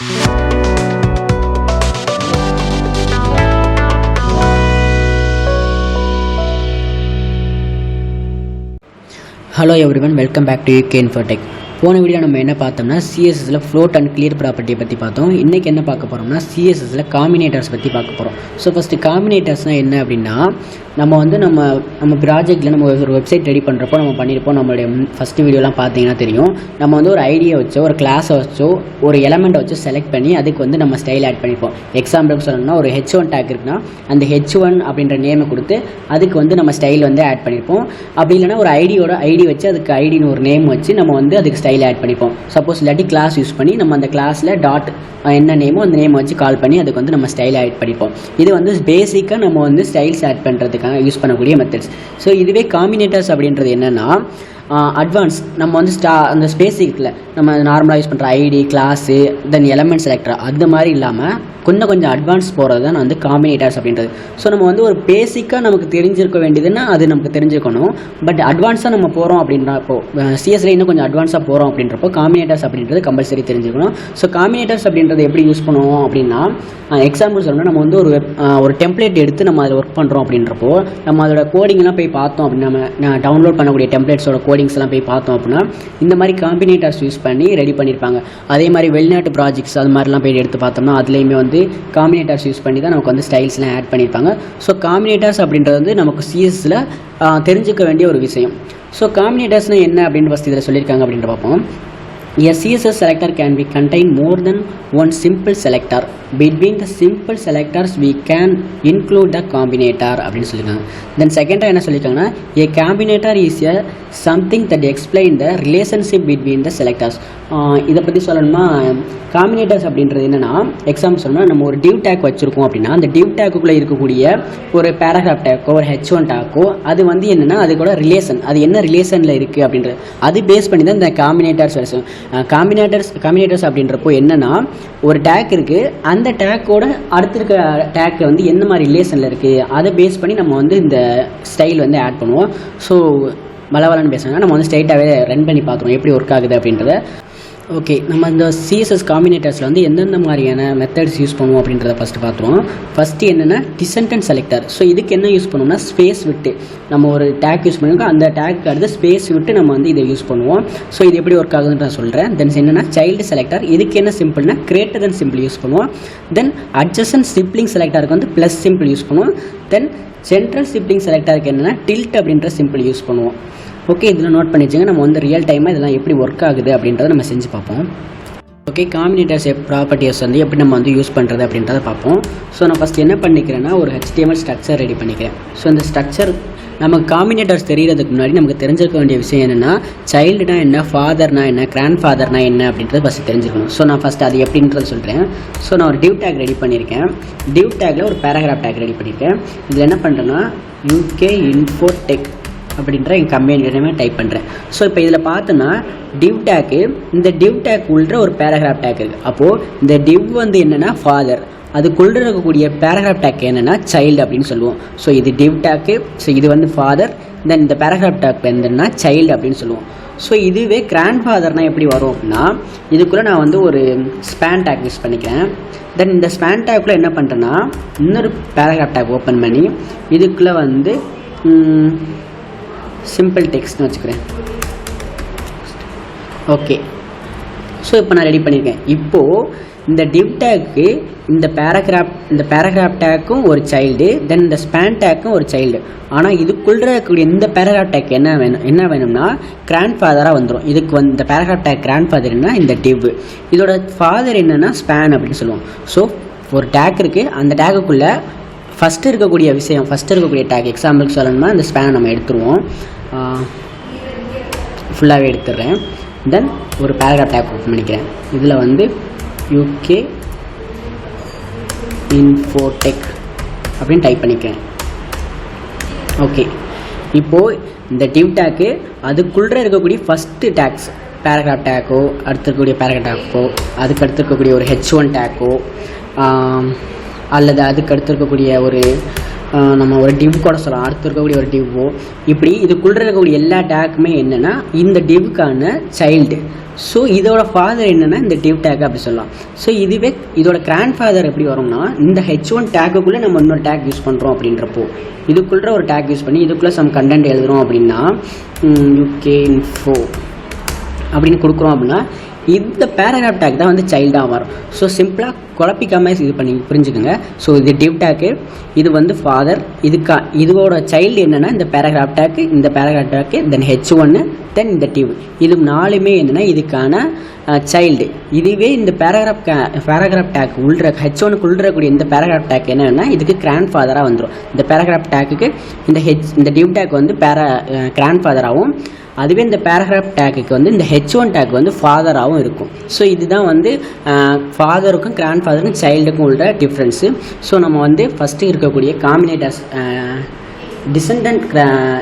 Hello everyone, welcome back to UK Infotech. போன video நம்ம என்ன பார்த்தோம்னா சிஎஸ்எஸ்ல ஃப்ளோட் அண்ட் கிளியர் ப்ராப்பர்ட்டியை பற்றி பார்த்தோம். இன்றைக்கி என்ன பார்க்க போகிறோம்னா சிஎஸ்எஸ்ல காம்பினேட்டர்ஸ் பற்றி பார்க்க போகிறோம். ஸோ ஃபஸ்ட்டு காம்பினேட்டர்ஸ்னால் என்ன அப்படின்னா நம்ம ப்ராஜெக்ட்டில் நம்ம ஒரு வெப்சைட் ரெடி பண்ணுறப்போ நம்ம பண்ணியிருப்போம். நம்மளுடைய ஃபஸ்ட்டு வீடியோலாம் பார்த்தீங்கன்னா தெரியும். நம்ம வந்து ஒரு ஐடியா வச்சோ ஒரு கிளாஸை வச்சோ ஒரு எலமெண்ட்டை வச்சு செலக்ட் பண்ணி அதுக்கு வந்து நம்ம ஸ்டைல் ஆட் பண்ணிப்போம். எக்ஸாம்பிளுக்கு சொல்லணும்னா ஒரு H1 டேக் இருக்குன்னா அந்த H1 அப்படின்ற நேமை கொடுத்து அதுக்கு வந்து நம்ம ஸ்டைல் வந்து ஆட் பண்ணியிருப்போம். அப்படி இல்லைனா ஒரு ஐடி வச்சு அதுக்கு ஐடின்னு ஒரு நேம் வச்சு நம்ம வந்து அதுக்கு ஸ்டைல் ஆட் பண்ணிப்போம். சப்போஸ் இல்லாட்டி கிளாஸ் யூஸ் பண்ணி நம்ம அந்த கிளாஸில் டாட் என்ன நேமோ அந்த நேம் வச்சு கால் பண்ணி அதுக்கு வந்து நம்ம ஸ்டைல் ஆட் பண்ணிப்போம். இது வந்து பேசிக்காக நம்ம வந்து ஸ்டைல்ஸ் ஆட் பண்ணுறதுக்காக யூஸ் பண்ணக்கூடிய மெத்தட்ஸ். ஸோ இதுவே காம்பினேட்டர்ஸ் அப்படின்றது என்னென்னா அட்வான்ஸ் நம்ம வந்து அந்த ஸ்பேசிக்கில் நம்ம நார்மலாக யூஸ் பண்ணுற ஐடி கிளாஸு தென் எலமெண்ட் செலக்டர் அந்த மாதிரி இல்லாமல் கொஞ்சம் அட்வான்ஸ் போகிறது தான் வந்து காம்பினேட்டர்ஸ் அப்படின்றது. ஸோ நம்ம வந்து ஒரு பேசிக்காக நமக்கு தெரிஞ்சிருக்க வேண்டியதுன்னா அது நமக்கு தெரிஞ்சுக்கணும். பட் அட்வான்ஸாக நம்ம போகிறோம் அப்படின்றப்போ சிஎஸ்ல இன்னும் கொஞ்சம் அட்வான்ஸாக போகிறோம் அப்படின்றப்போ காம்பினேட்டர்ஸ் அப்படின்றது கம்பல்சரி தெரிஞ்சுக்கணும். ஸோ காம்பினேட்டர்ஸ் அப்படின்றது எப்படி யூஸ் பண்ணுவோம் அப்படின்னா எக்ஸாம்பிள் சொல்லணும்னா நம்ம வந்து ஒரு டெம்ப்ளேட் எடுத்து நம்ம அதில் ஒர்க் பண்ணுறோம் அப்படின்றப்போ நம்ம அதோட கோடிங்லாம் போய் பார்த்தோம் அப்படின்னா நம்ம டவுன்லோட் பண்ணக்கூடிய டெம்ப்ளேட்ஸோட கோடிங்ஸ்லாம் போய் பார்த்தோம் அப்படின்னா இந்த மாதிரி காம்பினேட்டர்ஸ் யூஸ் பண்ணி ரெடி பண்ணியிருப்பாங்க. அதே மாதிரி வெளிநாட்டு ப்ராஜெக்ட்ஸ் அது மாதிரிலாம் போய் எடுத்து பார்த்தோம்னா அதுலேயுமே வந்து காம்பினேட்டர்ஸ் யூஸ் பண்ணி தான் நமக்கு வந்து ஸ்டைல்ஸ்லாம் ஆட் பண்ணியிருப்பாங்க. ஸோ காம்பினேட்டர்ஸ் அப்படின்றது வந்து நமக்கு சிஎஸ்ல தெரிஞ்சுக்க வேண்டிய ஒரு விஷயம். ஸோ காம்பினேட்டர்ஸ்னால் என்ன அப்படின்னு ஃபஸ்ட் இதில் சொல்லியிருக்காங்க அப்படின்ற பார்ப்போம். A CSS selector can be contain more than one simple selector. Between the simple selectors we can include the combinator அப்படின்னு சொல்லியிருக்காங்க. தென் செகண்டாக என்ன சொல்லியிருக்காங்கன்னா a combinator is a something that explain the relationship between the selectors. இதை பற்றி சொல்லணும்னா காம்பினேட்டர்ஸ் அப்படின்றது என்னென்னா எக்ஸாம்பிள் சொல்லணும்னா நம்ம ஒரு டிவ் டேக் வச்சுருக்கோம் அப்படின்னா அந்த டிவ் டேக்குள்ளே இருக்கக்கூடிய ஒரு பேராகிராஃப் டேக்கோ ஒரு H1 டேக்கோ அது வந்து என்னென்னா அது கூட ரிலேஷன் அது என்ன ரிலேஷனில் இருக்குது அப்படின்றது அது பேஸ் பண்ணி தான் இந்த காம்பினேட்டர்ஸ் வரும். காம்பினேட்டர்ஸ் அப்படின்றப்போ என்னென்னா ஒரு டேக் இருக்குது அந்த டேக்கோட அடுத்து இருக்க டேக் வந்து என்ன மாதிரி ரிலேஷனில் இருக்குது அதை பேஸ் பண்ணி நம்ம வந்து இந்த ஸ்டைல் வந்து ஆட் பண்ணுவோம். ஸோ வளவலன்னு பேசுனா நம்ம வந்து ஸ்ட்ரைட்டாகவே ரன் பண்ணி பார்த்துருவோம் எப்படி ஒர்க் ஆகுது அப்படின்றத. ஓகே, நம்ம இந்த சிஎஸ்எஸ் காம்பினேட்டர்ஸில் வந்து எந்தெந்த மாதிரியான மெத்தட்ஸ் யூஸ் பண்ணுவோம் அப்படின்றத ஃபஸ்ட்டு பார்த்துருவோம். ஃபஸ்ட்டு என்னென்னா டிசென்டன்ட் செலக்டர். ஸோ இதுக்கு என்ன யூஸ் பண்ணுவோம்னா ஸ்பேஸ் விட்டு நம்ம ஒரு டேக் யூஸ் பண்ணிருக்கோம் அந்த டேக் அடுத்து ஸ்பேஸ் விட்டு நம்ம வந்து இதை யூஸ் பண்ணுவோம். ஸோ இது எப்படி ஒர்க் ஆகுதுன்னு நான் சொல்கிறேன். தென் என்னென்னா சைல்டு செலக்டர் இதுக்கு என்ன சிம்பிள்னா கிரேட்டர் தென் சிம்பிள் யூஸ் பண்ணுவோம். தென் அட்ஜசன்ட் சிப்ளிங் செலக்டருக்கு வந்து ப்ளஸ் சிம்பிள் யூஸ் பண்ணுவோம். தென் சென்ட்ரல் சிப்ளிங் செலக்டருக்கு என்னென்னா டில்ட் அப்படின்ற சிம்பிள் யூஸ் பண்ணுவோம். ஓகே, இதில் நோட் பண்ணி வச்சுங்க. நம்ம வந்து ரியல் டைமாக இதெல்லாம் எப்படி ஒர்க் ஆகுது அப்படின்றத நம்ம செஞ்சு பார்ப்போம். ஓகே, காம்பினேட்டர்ஸ் ப்ராப்பர்ட்டிஸ் வந்து எப்படி நம்ம வந்து யூஸ் பண்ணுறது அப்படின்றத பார்ப்போம். ஸோ நான் ஃபஸ்ட் என்ன பண்ணிக்கிறேன்னா ஒரு HTML ஸ்ட்ரக்சர் ரெடி பண்ணிக்கிறேன். ஸோ இந்த ஸ்ட்ரக்சர் நமக்கு காம்பினேட்டர்ஸ் தெரியறதுக்கு முன்னாடி நமக்கு தெரிஞ்சிருக்க வேண்டிய விஷயம் என்னென்னா சைல்டுனா என்ன, ஃபாதர்னா என்ன, கிராண்ட் ஃபாதர்னா என்ன அப்படின்றத ஃபஸ்ட்டு தெரிஞ்சுக்கணும். ஸோ நான் ஃபஸ்ட்டு அது எப்படின்றது சொல்கிறேன். ஸோ நான் ஒரு டிவ் டேக் ரெடி பண்ணியிருக்கேன். டிவ் டேக்கில் ஒரு பேராகிராஃப் டேக் ரெடி பண்ணியிருக்கேன். இதில் என்ன பண்ணுறேன்னா UK Infotech அப்படின்ற என் கம்பெனி டைப் பண்ணுறேன். ஸோ இப்போ இதில் பார்த்தோன்னா டிவ் டேக்கு இந்த டிவ் டேக் உள்ள ஒரு பேராகிராஃப் டேக் இருக்குது. அப்போது இந்த டிவ் வந்து என்னென்னா ஃபாதர் அதுக்குள்ள இருக்கக்கூடிய பேராகிராஃப் டேக் என்னென்னா சைல்டு அப்படின்னு சொல்லுவோம். ஸோ இது டிவ் டேக்கு. ஸோ இது வந்து ஃபாதர். தென் இந்த பேராகிராஃப் டேக் என்னென்னா சைல்டு அப்படின்னு சொல்லுவோம். ஸோ இதுவே கிராண்ட் ஃபாதர்னால் எப்படி வரும் அப்படின்னா இதுக்குள்ளே நான் வந்து ஒரு ஸ்பேன் டேக் யூஸ் பண்ணிக்கிறேன். தென் இந்த ஸ்பேன் டேக்குள்ளே என்ன பண்ணுறேன்னா இன்னொரு பேராகிராஃப் டேக் ஓப்பன் பண்ணி இதுக்குள்ளே வந்து சிம்பிள் டெக்ஸ்ட்னு வச்சுக்கிறேன். ஓகே, ஸோ இப்போ நான் ரெடி பண்ணியிருக்கேன். இப்போது இந்த டிவ் டேக்கு இந்த பேராகிராஃப் டேக்கும் ஒரு சைல்டு தென் இந்த ஸ்பேன் டேக்கும் ஒரு சைல்டு. ஆனால் இதுக்குள்ளே இருக்கக்கூடிய இந்த பேராகிராஃப் டேக் என்ன வேணும்னா கிராண்ட் ஃபாதராக வந்துடும். இதுக்கு வந்து இந்த பேராகிராஃப் டேக் கிராண்ட் ஃபாதர் என்ன இந்த டிவ் இதோட ஃபாதர் என்னென்னா ஸ்பேன் அப்படின்னு சொல்லுவோம். ஸோ ஒரு டேக் இருக்குது அந்த டேக்குள்ளே ஃபஸ்ட்டு இருக்கக்கூடிய டேக் எக்ஸாம்பிளுக்கு சொல்லணும்னா இந்த ஸ்பேனை நம்ம எடுத்துருவோம். ஃபுல்லாகவே எடுத்துடுறேன். தென் ஒரு பேராகிராஃப் டேக் ஓப்பன் பண்ணிக்கிறேன். இதில் வந்து UK Infotech அப்படின்னு டைப் பண்ணிக்கிறேன். ஓகே, இப்போது இந்த டிவ் டேக்கு அதுக்குள்ளே இருக்கக்கூடிய ஃபஸ்ட்டு டேக்ஸ் பேராகிராஃப் டேக்கோ அடுத்து இருக்கக்கூடிய பேராகிராஃப் டேக்கோ அதுக்கு அடுத்து இருக்கக்கூடிய ஒரு H1 டேக்கோ அல்லது அதுக்கு அடுத்து இருக்கக்கூடிய ஒரு நம்ம ஒரு டிவ் கூட சொல்லலாம், அடுத்து இருக்கக்கூடிய ஒரு டிவ்வோ, இப்படி இதுக்குள்ளே இருக்கக்கூடிய எல்லா டேக்குமே என்னென்னா இந்த டிவ்வுக்கான சைல்டு. ஸோ இதோட ஃபாதர் என்னென்னா இந்த டிவ் டேக் அப்படி சொல்லலாம். ஸோ இதுவே இதோட கிராண்ட் ஃபாதர் எப்படி வரும்னா இந்த H1 டேக்குள்ளே நம்ம இன்னொரு டேக் யூஸ் பண்ணுறோம் அப்படின்றப்போ இதுக்குள்ளே ஒரு டேக் யூஸ் பண்ணி இதுக்குள்ளே சம் கண்டென்ட் எழுதுகிறோம் அப்படின்னா UK-info அப்படின்னு கொடுக்குறோம் அப்படின்னா இந்த பேராகிராஃப் டேக் தான் வந்து சைல்டாக வரும். ஸோ சிம்பிளாக குழப்பிக்காமல் இது பண்ணி புரிஞ்சுக்கோங்க. ஸோ இது டிவ் டேக்கு, இது வந்து ஃபாதர், இதோட சைல்டு என்னென்னா இந்த பேராகிராஃப் டேக்கு, இந்த பேராகிராஃப் டேக்கு, தென் H1, தென் இந்த டிவ், இது 4மே என்னென்னா இதுக்கான சைல்டு. இதுவே இந்த பேராகிராஃப் டேக் உள்ள H1க்கு உள்ளக்கூடிய இந்த பேராகிராஃப் டேக் என்னென்னா இதுக்கு கிராண்ட் ஃபாதராக வந்துடும். இந்த பேராகிராஃப் டேக்குக்கு இந்த டிவ் டேக் வந்து கிராண்ட் ஃபாதராகவும், அதுவே இந்த பேராகிராஃப் டேக்குக்கு வந்து இந்த H1 டேக் வந்து ஃபாதராகவும் இருக்கும். ஸோ இதுதான் வந்து ஃபாதருக்கும் கிராண்ட் ஃபாதருக்கும் சைல்டுக்கும் உள்ள டிஃப்ரென்ஸு. ஸோ நம்ம வந்து ஃபஸ்ட்டு இருக்கக்கூடிய காம்பினேட்டர்ஸ் டிசெண்டன்ட்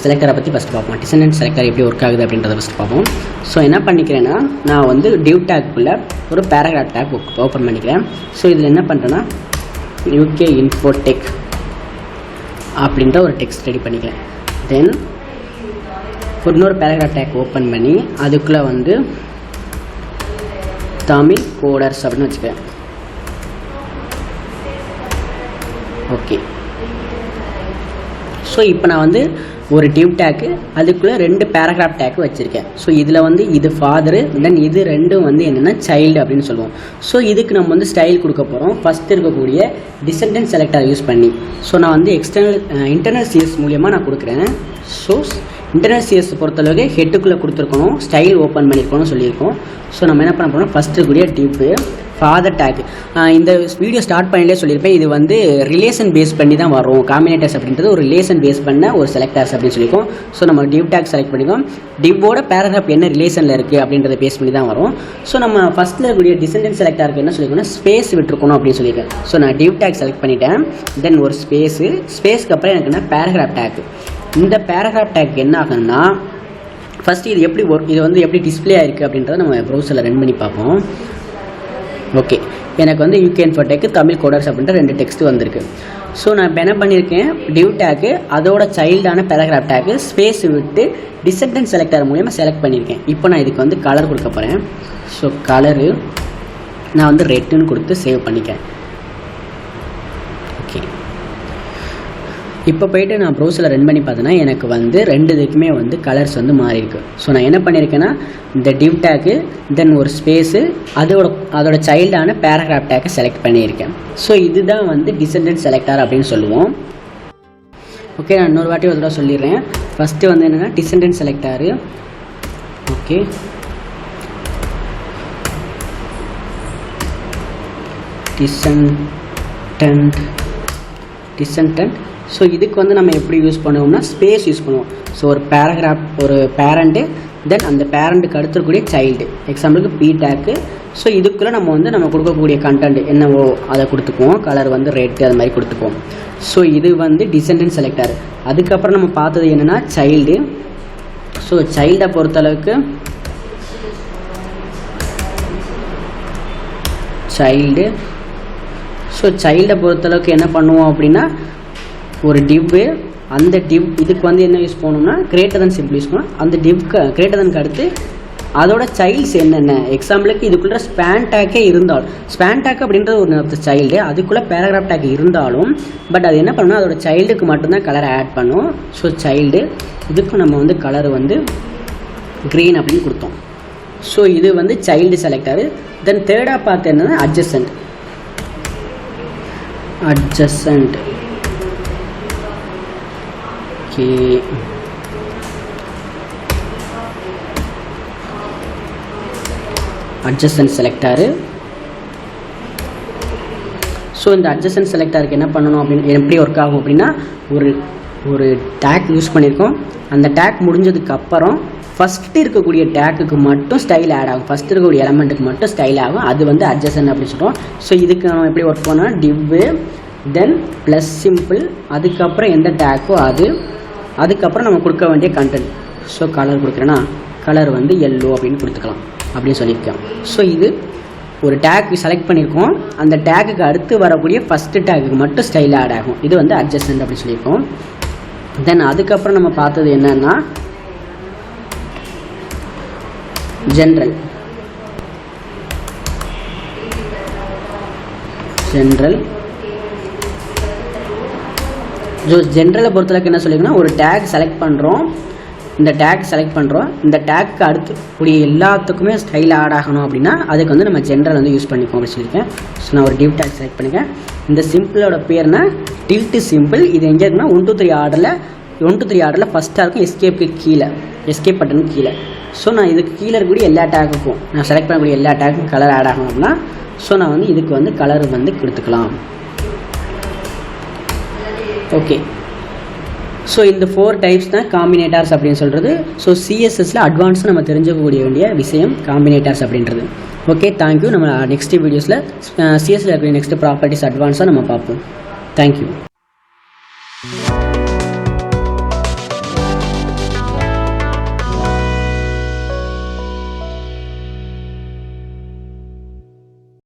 செலக்டரை பற்றி ஃபஸ்ட் பார்ப்போம். டிசெண்டன்ட் செலக்டர் எப்படி ஒர்க் ஆகுது அப்படின்றத ஃபஸ்ட் பார்ப்போம். ஸோ என்ன பண்ணிக்கிறேன்னா நான் வந்து டிவ் டேக்குள்ளே ஒரு பேராகிராஃப் டேக் ஓப்பன் பண்ணிக்கிறேன். ஸோ இதில் என்ன பண்ணுறேன்னா UK-info tech அப்படின்ற ஒரு டெக்ஸ்ட் ரெடி பண்ணிக்கிறேன். தென் இன்னொரு பேராகிராஃப் டேக் ஓப்பன் பண்ணி அதுக்குள்ளே வந்து தமிழ் கோடர்ஸ் அப்படின்னு வச்சுக்கிறேன். ஓகே, ஸோ இப்போ நான் வந்து ஒரு டிவ் டேக்கு அதுக்குள்ளே 2 பேராகிராஃப் டேக்கு வச்சுருக்கேன். ஸோ இதில் வந்து இது ஃபாதரு, தென் இது ரெண்டும் வந்து என்னென்னா சைல்டு அப்படின்னு சொல்லுவோம். ஸோ இதுக்கு நம்ம வந்து ஸ்டைல் கொடுக்க போகிறோம் ஃபஸ்ட்டு இருக்கக்கூடிய டிசெண்டன்ட் செலக்டர் யூஸ் பண்ணி. ஸோ நான் வந்து இன்டர்னல் சிஎஸ் மூலியமாக நான் கொடுக்குறேன். ஸோ இன்டர்னல் சிஎஸ் பொறுத்தளவுக்கு ஹெட்டுக்குள்ளே கொடுத்துருக்கணும், ஸ்டைல் ஓப்பன் பண்ணியிருக்கணும்னு சொல்லியிருக்கோம். ஸோ நம்ம என்ன பண்ண போகிறோம், ஃபஸ்ட்டு இருக்கக்கூடிய டிவ் ஃபாதர் டேக். இந்த வீடியோ ஸ்டார்ட் பண்ணிலே சொல்லியிருப்பேன், இது வந்து ரிலேஷன் பேஸ் பண்ணி தான் வரும். காம்பினேட்டர்ஸ் அப்படின்றது ஒரு ரிலேஷன் பேஸ் பண்ண ஒரு செலக்டர்ஸ் அப்படின்னு சொல்லியிருக்கோம். ஸோ நம்ம டிவ் டேக் செலக்ட் பண்ணிக்கோம். டிவோட பேராகிராஃப் என்ன ரிலேஷனில் இருக்குது அப்படின்றத பேஸ் பண்ணி தான் வரும். ஸோ நம்ம ஃபஸ்ட்டில் இருக்கக்கூடிய டிசெண்டன்ட் செலக்டருக்கு என்ன சொல்லியிருக்கோம்னா ஸ்பேஸ் விட்டுருக்கணும் அப்படின்னு சொல்லியிருக்கேன். ஸோ நான் டிவ் டேக் செலக்ட் பண்ணிட்டேன். தென் ஒரு ஸ்பேஸ்க்கு அப்புறம் எனக்கு என்ன பேராகிராஃப் டேக். இந்த பேராகிராஃப் டேக் என்ன ஆகுதுன்னா ஃபஸ்ட்டு இது எப்படி இது வந்து எப்படி டிஸ்பிளே ஆயிருக்கு அப்படின்றத நம்ம ப்ரௌசரில் ரன் பண்ணி பார்ப்போம். ஓகே, எனக்கு வந்து UK-info tech தமிழ் கோடர்ஸ் அப்படின்ற 2 டெக்ஸ்ட் வந்திருக்கு. ஸோ நான் இப்போ என்ன பண்ணியிருக்கேன், டிவ் டேக்கு அதோட சைல்டான பேராகிராஃப் டேக்கு ஸ்பேஸ் விட்டு டிசெண்டன்ட் செலக்டர் மூலமாக செலக்ட் பண்ணியிருக்கேன். இப்போ நான் இதுக்கு வந்து கலர் கொடுக்க போகிறேன். ஸோ கலரு நான் வந்து ரெட்டுன்னு கொடுத்து சேவ் பண்ணிக்கிறேன். ஓகே, இப்போ போய்ட்டு நான் ப்ரௌசரில் ரன் பண்ணி பார்த்தேன்னா எனக்கு வந்து 2 இதுக்குமே வந்து கலர்ஸ் வந்து மாறி இருக்கு. ஸோ நான் என்ன பண்ணியிருக்கேன்னா இந்த டிவ் டேக்கு, தென் ஒரு ஸ்பேஸு, அதோட சைல்டான பேராகிராஃப் டேக்கை செலக்ட் பண்ணியிருக்கேன். ஸோ இதுதான் வந்து டிசெண்டன்ட் செலக்டர் அப்படின்னு சொல்லுவோம். ஓகே, நான் இன்னொரு வாட்டி ஒரு தடவை சொல்லிடுறேன். ஃபஸ்ட்டு வந்து என்னென்னா descendant selector. Okay, descendant. So இதுக்கு வந்து நம்ம எப்படி யூஸ் பண்ணுவோம்னா ஸ்பேஸ் யூஸ் பண்ணுவோம். ஸோ ஒரு பேராகிராஃப், ஒரு பேரண்ட்டு, தென் அந்த பேரண்ட்டுக்கு அடுத்துக்கூடிய சைல்டு, எக்ஸாம்பிளுக்கு பி டேக்கு. ஸோ இதுக்குள்ளே நம்ம கொடுக்கக்கூடிய கண்டென்ட் என்னவோ அதை கொடுத்துக்குவோம். கலர் வந்து ரெட்டு அது மாதிரி கொடுத்துக்குவோம். ஸோ இது வந்து டிசெண்டன்ட் செலக்டர். அதுக்கப்புறம் நம்ம பார்த்தது என்னென்னா சைல்டு. ஸோ சைல்டை பொறுத்தளவுக்கு சைல்டை பொறுத்தளவுக்கு என்ன பண்ணுவோம் அப்படின்னா ஒரு டிவ்வு, அந்த டிவ் இதுக்கு வந்து என்ன யூஸ் பண்ணணும்னா கிரேட்டர் தன் சிம்பிள் யூஸ் பண்ணணும். அந்த டிவ்க்கு கிரேட்டர் தனுக்கு அடுத்து அதோட சைல்ட்ஸ் என்னென்ன, எக்ஸாம்பிளுக்கு இதுக்குள்ளே ஸ்பேன் டேக்கே இருந்தாலும், ஸ்பேன் டேக் அப்படின்றது ஒரு சைல்டு, அதுக்குள்ளே பேராகிராஃப் டேக் இருந்தாலும் பட் அது என்ன பண்ணணும், அதோட சைல்டுக்கு மட்டும்தான் கலரை ஆட் பண்ணும். ஸோ சைல்டு இதுக்கு நம்ம வந்து கலர் வந்து க்ரீன் அப்படின்னு கொடுத்தோம். ஸோ இது வந்து சைல்டு செலக்டரு. தென் தேர்டாக பார்த்து என்னன்னா அட்ஜசன்ட். Adjacent selector. ஸோ இந்த அட்ஜசன்ட் செலக்டருக்கு என்ன பண்ணணும் அப்படின்னு எப்படி ஒர்க் ஆகும் அப்படின்னா ஒரு டேக் யூஸ் பண்ணியிருக்கோம். அந்த டேக் முடிஞ்சதுக்கு அப்புறம் ஃபஸ்ட்டு இருக்கக்கூடிய டேக்குக்கு மட்டும் ஸ்டைல் ஆட் ஆகும், ஃபஸ்ட்டு இருக்கக்கூடிய எலமெண்ட்டுக்கு மட்டும் ஸ்டைல் ஆகும். அது வந்து அட்ஜசன்ட் அப்படின்னு சொல்கிறோம். ஸோ இதுக்கு நம்ம எப்படி ஒர்க் பண்ணோம்னா டிவ்வு, தென் ப்ளஸ் சிம்பிள், அதுக்கப்புறம் எந்த டேக்கோ அதுக்கப்புறம் நம்ம கொடுக்க வேண்டிய கண்டென்ட். ஸோ கலர் கொடுக்குறேன்னா கலர் வந்து எல்லோ அப்படின்னு கொடுத்துக்கலாம் அப்படின்னு சொல்லியிருக்கோம். ஸோ இது ஒரு டேக் செலக்ட் பண்ணியிருக்கோம், அந்த டேக்குக்கு அடுத்து வரக்கூடிய ஃபஸ்ட்டு டேக்குக்கு மட்டும் ஸ்டைல் ஆட் ஆகும். இது வந்து அட்ஜஸ்டன்ட் அப்படி சொல்லியிருக்கோம். தென் அதுக்கப்புறம் நம்ம பார்த்தது என்னன்னா ஜென்ரல். ஜென்ரலை பொறுத்தளவுக்கு என்ன சொல்லியிருக்கோன்னா, ஒரு டேக் செலக்ட் பண்ணுறோம், இந்த டேக்கு அடுத்து கூடிய எல்லாத்துக்குமே ஸ்டைல் ஆட் ஆகணும் அப்படின்னா அதுக்கு வந்து நம்ம ஜென்ரல் வந்து யூஸ் பண்ணிப்போம் அப்படின்னு சொல்லியிருக்கேன். ஸோ நான் ஒரு டிவ் டேக் செலக்ட் பண்ணிக்கேன். இந்த சிம்பிளோட பேர்னா டில்ட்டு சிம்பிள். இது எங்கே இருக்குன்னா 1 to 3 ஆர்டரில் ஃபஸ்ட்டாக இருக்கும், எஸ்கேப் பட்டனுக்கு கீழே. ஸோ நான் இதுக்கு கீழே இருக்கக்கூடிய எல்லா டேக்குக்கும் நான் செலக்ட் பண்ணக்கூடிய எல்லா டேக்கும் கலர் ஆட் ஆகணும் அப்படின்னா ஸோ நான் வந்து இதுக்கு வந்து கலர் வந்து கொடுத்துக்கலாம். ஓகே, ஸோ இந்த 4 டைப்ஸ் தான் காம்பினேட்டர்ஸ் அப்படின்னு சொல்கிறது. ஸோ சிஎஸ்எஸில் அட்வான்ஸாக நம்ம தெரிஞ்சுக்கக்கூடிய வேண்டிய விஷயம் காம்பினேட்டர்ஸ் அப்படின்றது. Okay, thank you. நம்ம நெக்ஸ்ட் வீடியோஸில் சிஎஸ்எஸ்ல இருக்கிற நெக்ஸ்ட் ப்ராப்பர்ட்டிஸ் அட்வான்ஸாக நம்ம பார்ப்போம். தேங்க்யூ.